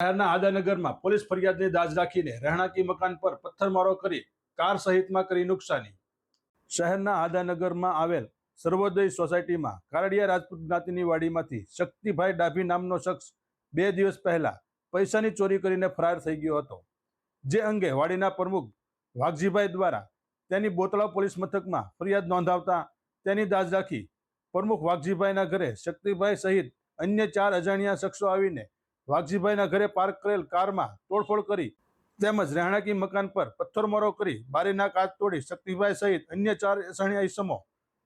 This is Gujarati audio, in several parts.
શહેરના આદાનગરમાં પોલીસ ફરિયાદની દાજ રાખીને રહેણાંકી મકાન પર પથ્થરમારો કરી કાર સહિતમાં કરી નુકસાની। શહેરના આદાનગરમાં આવેલ સર્વોદય સોસાયટીમાં કારડિયા રાજપૂત જ્ઞાતિની વાડીમાંથી શક્તિભાઈ ડાભી નામનો શખ્સ 2 દિવસ પહેલા પૈસાની ચોરી કરીને ફરાર થઈ ગયો હતો। જે અંગે વાડીના પ્રમુખ વાઘજીભાઈ દ્વારા તેની બોતળા પોલીસ મથકમાં ફરિયાદ નોંધાવતા તેની દાજ રાખી પ્રમુખ વાઘજીભાઈના ઘરે શક્તિભાઈ સહિત અન્ય 4 અજાણ્યા શખ્સો આવીને વાઘજીભાઈના ઘરે પાર્ક કરેલ કારમાં તોડફોડ કરી તેમજ રહેણાંકી મકાન પર પથ્થરમારો કરી બારીના કાચ તોડી શક્તિભાઈ સહિત અન્ય 4 અજાણ્યા ઈસમો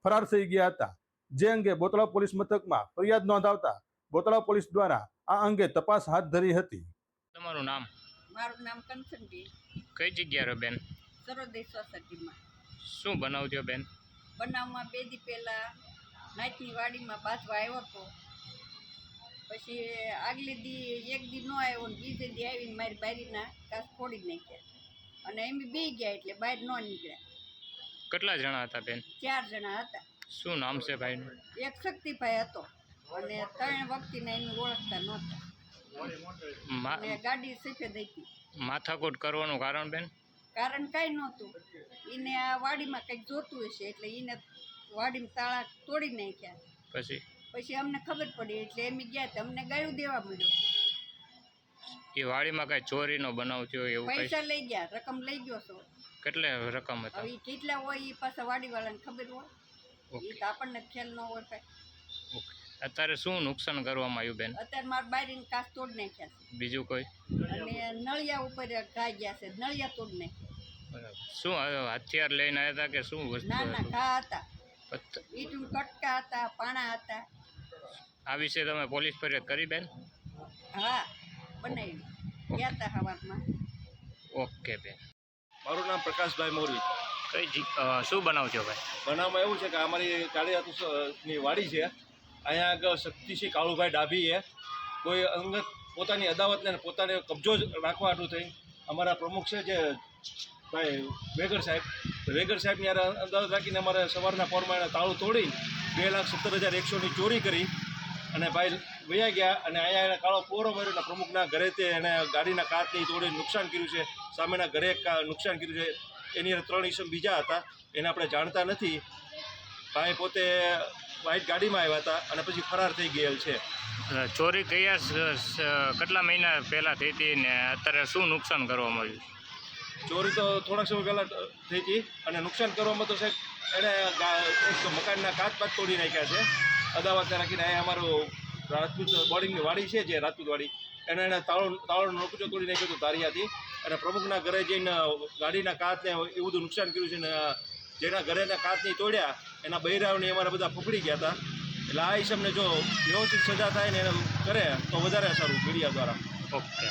ફરાર થઈ ગયા હતા। જે અંગે બોતળા પોલીસ મથકમાં ફરિયાદ નોંધાવતા બોતળા પોલીસ દ્વારા આ અંગે તપાસ હાથ ધરી હતી। તમારું નામ? મારું નામ કંચનબેન। કઈ જગ્યા રહો બેન? સરોદય સોસાયટીમાં। શું બનાવ થયો બેન? બનાવમાં 2 દી પહેલા નાચની વાડીમાં બાજવા આવ્યો હતો, પછી આગલી દી 1 દી ન આવ્યો ને બીજે દી આવીને મારી બારીના કાચ ફોડી નાખ્યા અને એમ બે ગયા એટલે બહાર ન નીકળ્યા। કેટલા જણા હતા બેન? 4 જણા હતા। શું નામ છે ભાઈનું? એક શક્તિભાઈ હતો અને 3 વ્યક્તિને એનું ઓળખતા નહોતા અને ગાડી સફેદ હતી। માથાકૂટ કરવાનું કારણ બેન? કારણ કાંઈ નહોતું, એને આ વાડીમાં કંઈક જોતું હશે એટલે એને વાડીમાં તાળા તોડી નાખ્યા। પછી અમને ખબર પડી એટલે એમ ગયા તો અમને ગાયું દેવા મળ્યો। એ વાડીમાં કઈ ચોરીનો બનાવ થયો એવું? પૈસા લઈ ગયા, રકમ લઈ ગયો છો। કેટલે રકમ હતા? હવે કેટલા હોય એ પાછા વાડીવાળાને ખબર હોય, એ તો આપણને ખ્યાલ ન હોય કાંઈ। ઓકે, અત્યારે શું નુકસાન કરવામાં આવ્યું બેન? અત્યારે મારા બારીને કાચ તોડી નાખ્યા છે। બીજું કોઈ? અને નળિયા ઉપર ઘા ગયા છે, નળિયા તોડી નાખ્યા। બરાબર। શું હથિયાર લઈને આવ્યા હતા કે શું વસ્તુ? ના ના, ઘા હતા, ઈટું કટકા હતા, પાણા હતા। આ વિશે તમે પોલીસ ફરિયાદ કરી બેન? હા, બનાવી ગયા હતા સવારમાં। ઓકે બેન। મારું નામ પ્રકાશભાઈ મોરવી। શું બનાવ થયો ભાઈ? બનાવમાં એવું છે કે અમારી કાળિયાની વાડી છે, અહીંયા આગળ શક્તિસિંહ કાળુભાઈ ડાભીએ કોઈ અંગત પોતાની અદાવતને પોતાને કબજો રાખવા હાટું થઈ અમારા પ્રમુખ છે જે ભાઈ વેગર સાહેબની અદાવત રાખીને અમારે સવારના પોરમાં તાળું તોડી 2,70,100ની ચોરી કરી અને ભાઈ વયા ગયા અને અહીંયા એને કાળો પોરો માર્યો અને પ્રમુખના ઘરે તે એને ગાડીના કાચની તોડી નુકસાન કર્યું છે। સામેના ઘરે નુકસાન કર્યું છે, એની 3 ઈસમ બીજા હતા, એને આપણે જાણતા નથી। ભાઈ પોતે વ્હાઇટ ગાડીમાં આવ્યા હતા અને પછી ફરાર થઈ ગયેલ છે। ચોરી કેટલા મહિના પહેલાં થઈ હતી ને અત્યારે શું નુકસાન કરવામાં આવ્યું? ચોરી તો થોડાક સમય પહેલાં થઈ હતી અને નુકસાન કરવામાં તો સાહેબ એણે એક મકાનના કાચ તોડી નાખ્યા છે અદાવતને રાખીને। અહીંયા અમારું રાજપૂત બોર્ડિંગની વાડી છે જે રાજપૂત વાડી, એને તાળોનો નોકચો તોડી નાખ્યો હતો તારિયાથી અને પ્રમુખના ઘરે જઈને ગાડીના કાચને એવું બધું નુકસાન કર્યું છે ને જેના ઘરેના કાચ નહીં તોડ્યા એના બૈરાઓને અમારા બધા પકડી ગયા હતા। એટલે આ ઈસમને જો વ્યવસ્થિત સજા થાય ને એને કરે તો વધારે સારું મીડિયા દ્વારા। ઓકે।